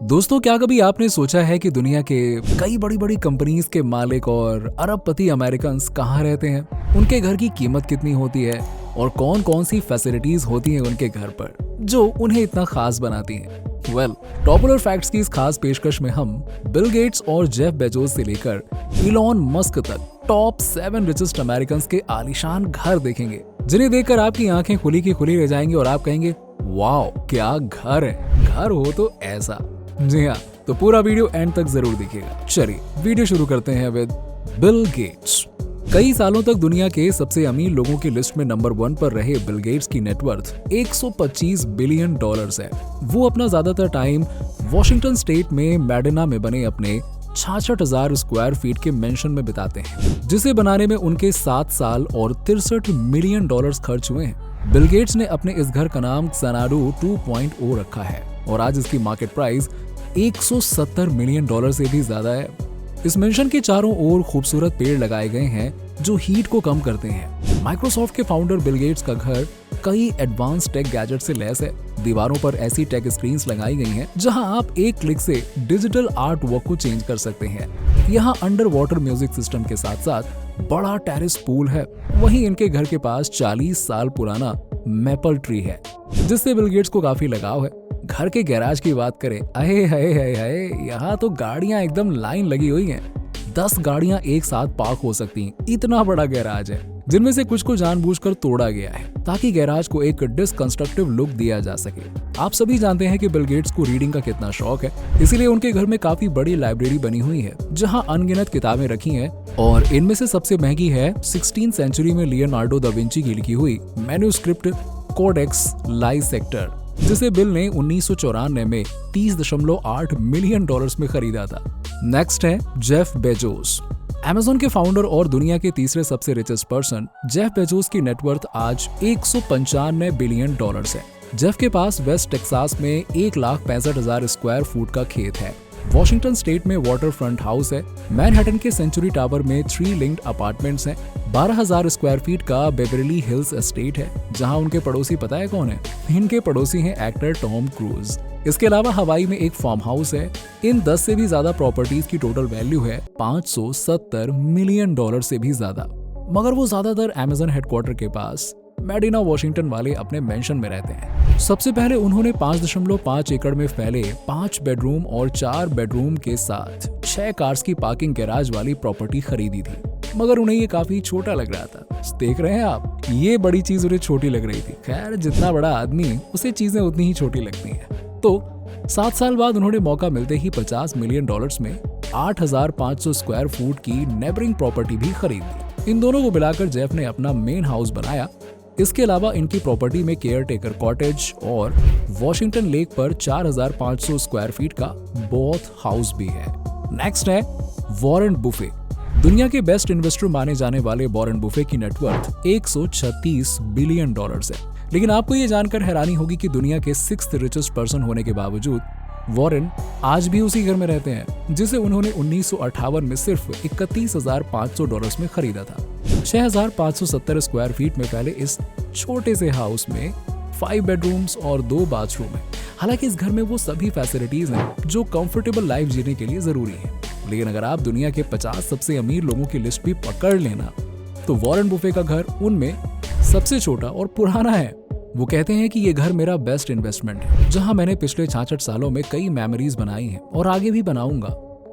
दोस्तों, क्या कभी आपने सोचा है कि दुनिया के कई बड़ी बड़ी कंपनीज के मालिक और अरबपति अमेरिकन कहाँ रहते हैं, उनके घर की कीमत कितनी होती है और कौन कौन सी फैसिलिटीज होती हैं उनके घर पर जो उन्हें इतना खास बनाती हैं। पॉपुलर फैक्ट्स की इस खास पेशकश में हम बिल गेट्स और जेफ बेजोस से लेकर इलॉन मस्क तक टॉप 7 रिचेस्ट अमेरिकन के आलीशान घर देखेंगे, जिन्हें देखकर आपकी आंखें खुली की खुली रह जाएंगी और आप कहेंगे वाओ क्या घर है, घर हो तो ऐसा। जी हाँ, तो पूरा वीडियो एंड तक जरूर देखिएगा। चलिए वीडियो शुरू करते हैं विद बिल गेट्स। कई सालों तक दुनिया के सबसे अमीर लोगों की लिस्ट में नंबर 1 पर रहे बिल गेट्स की नेटवर्थ 125 बिलियन डॉलर्स है। वो अपना ज्यादातर टाइम वॉशिंगटन स्टेट में मैडिना में बने अपने 66,000 स्क्वायर फीट के मेंशन में बिताते हैं, जिसे बनाने में उनके 7 साल और 63 मिलियन डॉलर्स खर्च हुए हैं। बिल गेट्स ने अपने इस घर का नाम ज़नाडू 2.0 रखा है और आज इसकी मार्केट प्राइस 170 मिलियन डॉलर से भी ज्यादा है। इस मेंशन के चारों ओर खूबसूरत पेड़ लगाए गए हैं जो हीट को कम करते हैं। माइक्रोसॉफ्ट के फाउंडर बिल गेट्स का घर कई एडवांस टेक गैजेट से लैस है। दीवारों पर ऐसी टेक स्क्रीन्स लगाई गई हैं जहां आप एक क्लिक से डिजिटल आर्ट वर्क को चेंज कर सकते हैं। यहाँ अंडर वाटर म्यूजिक सिस्टम के साथ साथ बड़ा टेरेस पूल है। वहीं इनके घर के पास 40 साल पुराना मैपल ट्री है, जिससे बिल गेट्स को काफी लगाव है। घर के गैराज की बात करें, अहे हाय हाय हाय, यहाँ तो गाड़ियां एकदम लाइन लगी हुई हैं। 10 गाड़ियां एक साथ पार्क हो सकती हैं, इतना बड़ा गैराज है, जिनमें से कुछ को जानबूझकर तोड़ा गया है ताकि गैराज को एक डिसकंस्ट्रक्टिव लुक दिया जा सके। आप सभी जानते हैं कि बिल गेट्स को रीडिंग का कितना शौक है, इसीलिए उनके घर में काफी बड़ी लाइब्रेरी बनी हुई है जहां अनगिनत किताबें रखी हैं और इनमें से सबसे महंगी है 16वीं सेंचुरी में लियोनार्डो दा विंची की लिखी हुई मैन्युस्क्रिप्ट कोडेक्स लाइसेक्टर, जिसे बिल ने 1994 में 30.8 मिलियन डॉलर्स में खरीदा था। नेक्स्ट है जेफ बेजोस। अमेज़न के फाउंडर और दुनिया के तीसरे सबसे रिचेस्ट पर्सन जेफ बेजोस की नेटवर्थ आज 195 बिलियन डॉलर्स है। जेफ के पास वेस्ट टेक्सास में 1,65,000 स्क्वायर फुट का खेत है। वॉशिंगटन स्टेट में वाटर फ्रंट हाउस है। मैनहट्टन के सेंचुरी टावर में 3 लिंक्ड अपार्टमेंट्स हैं। 12,000 स्क्वायर फीट का बेवरली हिल्स एस्टेट है, जहां उनके पड़ोसी पता है कौन है? इनके पड़ोसी हैं एक्टर टॉम क्रूज। इसके अलावा हवाई में एक फार्म हाउस है। इन 10 से भी ज्यादा प्रॉपर्टीज की टोटल वैल्यू है 570 मिलियन डॉलर से भी ज्यादा। मगर वो ज्यादातर अमेज़न हेडक्वार्टर के पास मैडिना वॉशिंगटन वाले अपने मेंशन में रहते हैं। सबसे पहले उन्होंने 5.5 एकड़ में फैले 5 बेडरूम और 4 बेडरूम के साथ 6 कार्स की पार्किंग गैराज वाली प्रॉपर्टी खरीदी थी, मगर उन्हें ये काफी छोटा लग रहा था। देख रहे हैं आप, ये बड़ी चीज उन्हें छोटी लग रही थी। खैर, जितना बड़ा आदमी उसे चीजें उतनी ही छोटी लगती हैं। तो 7 साल बाद उन्होंने मौका मिलते ही 50 मिलियन डॉलर्स में 8,500 स्क्वायर फुट की नेबरिंग प्रॉपर्टी भी खरीदी। इन दोनों को मिलाकर जेफ ने अपना मेन हाउस बनाया। इसके अलावा इनकी प्रॉपर्टी में केयर टेकर कॉटेज और वॉशिंगटन लेक पर 4,500 स्क्वायर फीट का बोथ हाउस भी है। नेक्स्ट है वॉरेन बुफे। दुनिया के बेस्ट इन्वेस्टर माने जाने वाले वॉरेन बुफे की नेटवर्थ 136 बिलियन डॉलर्स है। लेकिन आपको ये जानकर हैरानी होगी कि दुनिया के 6th रिचेस्ट पर्सन होने के बावजूद वॉरेन आज भी उसी घर में रहते हैं, जिसे उन्होंने 1958 में सिर्फ 31,500 डॉलर्स में खरीदा था। 6,570 स्क्वायर फीट में फैले इस छोटे से हाउस में 5 बेडरूम्स और 2 बाथरूम है। हालांकि इस घर में वो सभी फैसिलिटीज हैं जो कंफर्टेबल लाइफ जीने के लिए जरूरी है। लेकिन अगर आप दुनिया के 50 सबसे अमीर लोगों की लिस्ट भी पकड़ लेना, तो वॉरेन बुफे का घर उनमें सबसे छोटा और पुराना है। वो कहते हैं कि ये घर मेरा बेस्ट इन्वेस्टमेंट है, जहां मैंने पिछले 66 सालों में कई मेमोरीज बनाई हैं और आगे भी बनाऊंगा।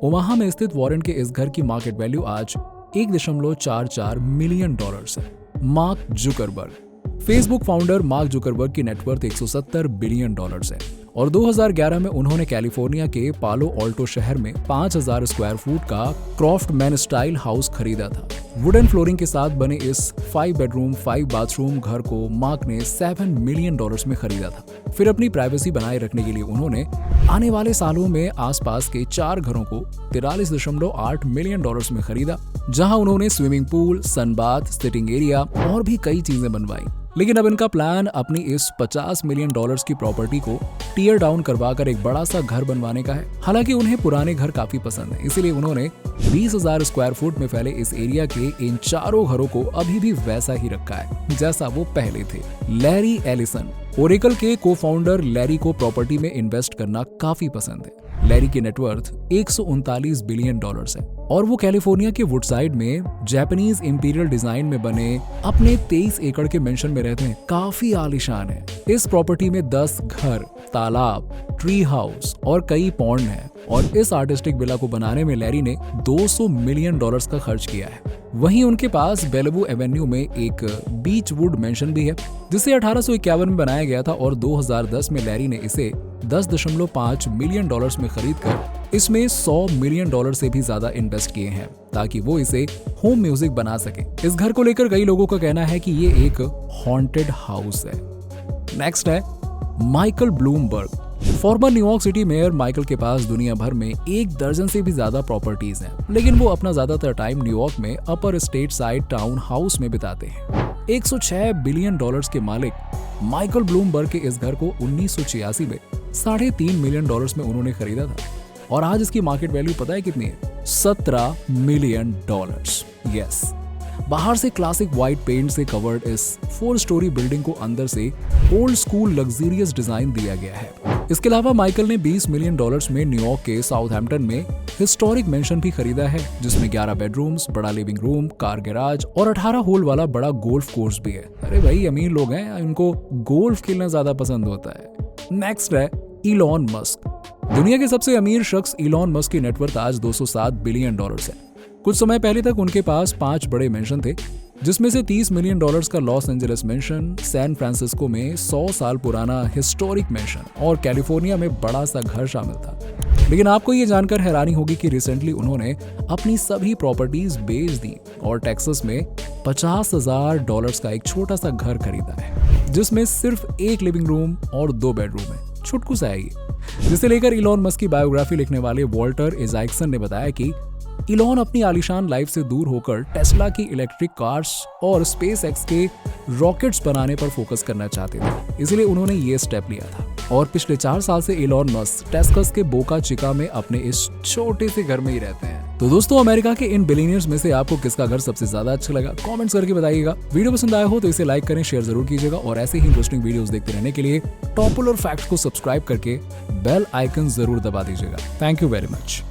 ओमाहा में स्थित वॉरेन के इस घर की मार्केट वैल्यू आज 1.44 मिलियन डॉलर्स है। Mark Zuckerberg. Facebook founder mark Zuckerberg की नेटवर्थ 170 बिलियन डॉलर्स है और 2011 में उन्होंने कैलिफोर्निया के पालो ऑल्टो शहर में 5,000 स्क्वायर फुट का क्रॉफ्टमैन स्टाइल हाउस खरीदा था। वुडन फ्लोरिंग के साथ बने इस 5 बेडरूम 5 बाथरूम घर को मार्क ने 7 मिलियन डॉलर्स में खरीदा था। फिर अपनी प्राइवेसी बनाए रखने के लिए उन्होंने आने वाले सालों में आसपास के 4 घरों को 43.8 मिलियन डॉलर्स में खरीदा, जहां उन्होंने swimming pool, sunbath, sitting area और भी कई चीजें बनवाई। लेकिन अब इनका प्लान अपनी इस $50 मिलियन की प्रॉपर्टी को टीयर डाउन करवाकर एक बड़ा सा घर बनवाने का है। हालांकि उन्हें पुराने घर काफी पसंद है, इसीलिए उन्होंने 20,000 स्क्वायर फुट में फैले इस एरिया के इन चारों घरों को अभी भी वैसा ही रखा है जैसा वो पहले थे। लैरी एलिसन, ओरेकल के को फाउंडर लैरी को प्रॉपर्टी में इन्वेस्ट करना काफी पसंद है। लैरी की नेटवर्थ $139 बिलियन है और वो कैलिफोर्निया के वुडसाइड में जापानीज इंपीरियल डिजाइन में बने अपने 23 एकड़ के मेंशन में रहते हैं। काफी आलीशान है। इस प्रॉपर्टी में 10 घर, तालाब, ट्री हाउस और कई पॉन्ड हैं और इस आर्टिस्टिक विला को बनाने में लैरी ने $200 मिलियन का खर्च किया है। वहीं उनके पास बेलवू एवेन्यू में एक बीच वुड मेंशन भी है जिसे 1851 में बनाया गया था और 2010 में लैरी ने इसे $10.5 मिलियन में खरीदकर इसमें $100 मिलियन से भी ज्यादा इन्वेस्ट किए हैं ताकि वो इसे होम म्यूजिक बना सके। इस घर को लेकर कई लोगों का कहना है कि ये एक हॉन्टेड हाउस है। नेक्स्ट है Michael Bloomberg. Farmer New York city mayor Michael के पास दुनिया भर में 1 दर्जन से भी ज्यादा प्रॉपर्टीज हैं, लेकिन वो अपना ज्यादातर टाइम न्यूयॉर्क में अपर स्टेट साइड टाउन हाउस में बिताते हैं। $106 बिलियन के मालिक माइकल ब्लूमबर्ग के इस घर को 1986 में $3.5 मिलियन में उन्होंने खरीदा था और आज इसकी मार्केट वैल्यू पता है कितनी है? $17 मिलियन। यस, बाहर से क्लासिक व्हाइट पेंट से कवर्ड इस 4 स्टोरी बिल्डिंग को अंदर से ओल्ड स्कूल लग्जरियस डिजाइन दिया गया है। इसके अलावा माइकल ने $20 मिलियन में न्यूयॉर्क के साउथहैम्पटन में हिस्टोरिक मेंशन भी खरीदा है जिसमें 11 बेडरूम्स, बड़ा लिविंग रूम, कार गैराज और 18 होल वाला बड़ा गोल्फ कोर्स भी है। अरे भाई, अमीर लोग हैं, उनको गोल्फ खेलना ज्यादा पसंद होता है। नेक्स्ट है इलॉन मस्क। दुनिया के सबसे अमीर शख्स इलॉन मस्क की नेटवर्थ आज $207 बिलियन है। कुछ समय पहले तक उनके पास 5 बड़े मेंशन थे जिसमें से $30 मिलियन का Los Angeles mansion, San Francisco में 100 साल पुराना हिस्टोरिक मेंशन और कैलिफोर्निया में बड़ा सा घर शामिल था। लेकिन आपको ये जानकर हैरानी होगी कि रिसेंटली उन्होंने अपनी सभी प्रॉपर्टीज बेच दी और टेक्सास में $50,000 का एक छोटा सा घर खरीदा है जिसमें सिर्फ 1 लिविंग रूम और 2 बेडरूम है। छुटकू सा है ये। जिसे लेकर इलॉन मस्क की बायोग्राफी लिखने वाले वॉल्टर इज़ाक्सन ने बताया कि इलॉन अपनी आलीशान लाइफ से दूर होकर टेस्ला की इलेक्ट्रिक कार्स और स्पेस एक्स के रॉकेट्स बनाने पर फोकस करना चाहते थे, इसलिए उन्होंने ये स्टेप लिया था और पिछले 4 साल से इलॉन मस्क टेक्सास के बोका चिका में अपने इस छोटे से घर में ही रहते हैं। तो दोस्तों, अमेरिका के इन बिलियनियर्स में से आपको किसका घर सबसे ज्यादा अच्छा लगा कमेंट्स करके बताइएगा। वीडियो पसंद आया हो तो इसे लाइक करें, शेयर जरूर कीजिएगा और ऐसे ही इंटरेस्टिंग वीडियोस देखते रहने के लिए टॉपुलर फैक्ट्स को सब्सक्राइब करके बेल आइकन जरूर दबा दीजिएगा। Thank you very much.